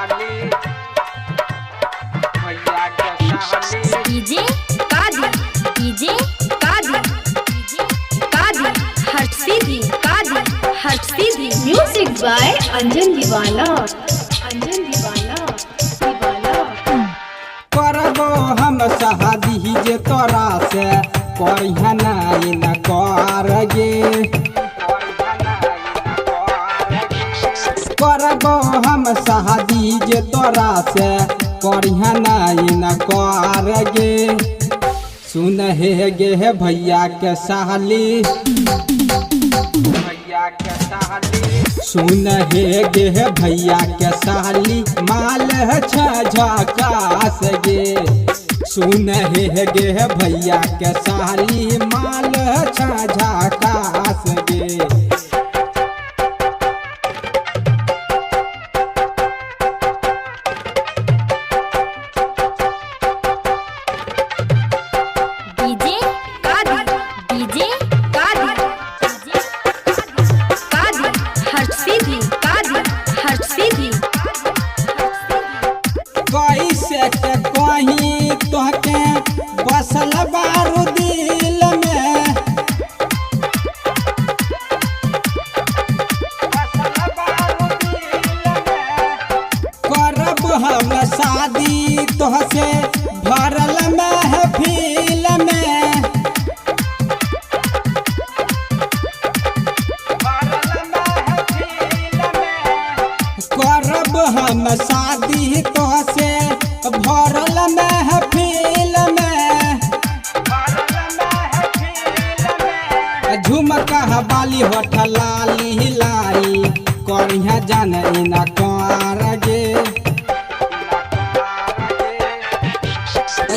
साली भैया के साली डीजे कादी डीजे कादी कादी हट सीधी कादी हट सीधी म्यूजिक बाय अंजन दीवाना दीवाना करबो हम शादी जे तोरा से करिहा नाई न करगे करबो हम शादी जे तोरा से करिहा नाई न करगे सुन हे गे भैया के साली भैया के साली सुन हे गे भैया के साली माल झकास गे सुन हे गे भैया के साली माल झकास गे डीजे कादी डीजे कादी कादी हट सीधी कादी हट सीधी कैसे के कहीं तोहके बसल बारू दिल में करब हम शादी तोहसे भरल महफिल में करब हम शादी तोहसे भरल महफिल में झुमका बाली होठ लाली लाई करिहा जान न कर गे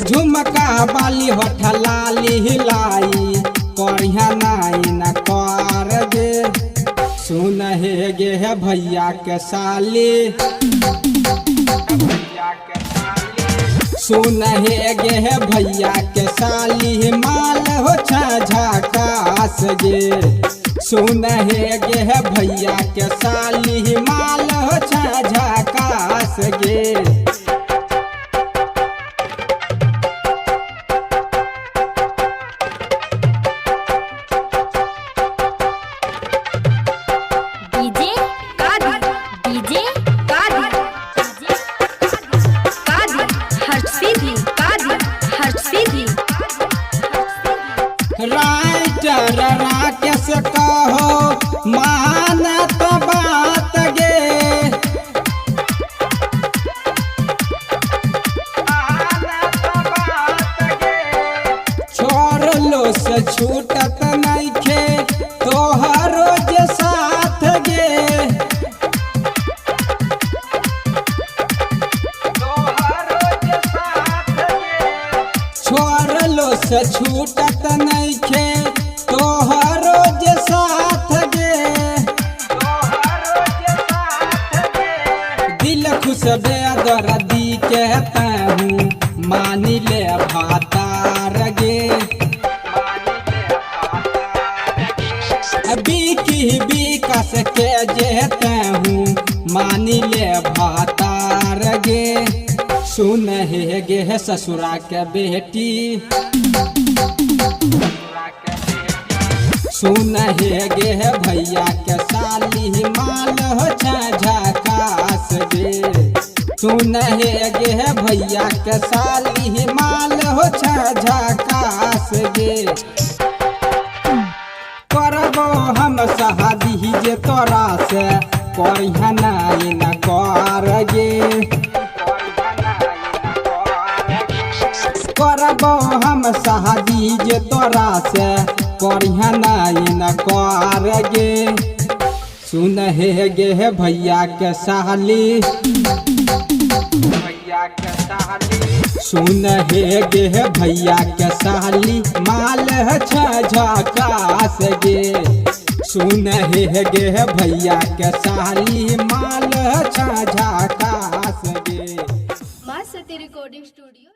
झुमका बाली होठ लाली लाई करिहा नाई न कर गे सुन हे गे भैया के साली भैया के साली सुन हे गे भैया के साली माल हो झकास गे सुन हे गे भैया के साली माल हो झकास गे डीजे कादी डीजे कादी कादी हट सीधी कादी हट सीधी राइटर राकेश कहो मानत बात गे छोड़ लो से छूटत नइखे तोहरो जे साथ गे छोड़ लो से छूटत नइखे तोहरो जे साथ गे दिल खुश बेदर्दी कहता हूँ मानी ले भातार गे बीकी विकास के जेते हूँ मानी ले भातार गे सुन हे गे ससुरा के बेटी सुन हे गे भैया के साली माल हो झकास गे सुन हे गे भैया के साली माल हो झकास गे करबो हम शादी जे तोरा से करिहा नाई न करगे करबो हम शादी जे तोरा से करिहा नाई न करगे सुन हे गे भैया के साली भैया के साली सुन हे गे भैया के साली माल झकास गे सुन हे गे भैया के साली माल झकास गे मां सती रिकॉर्डिंग स्टूडियो।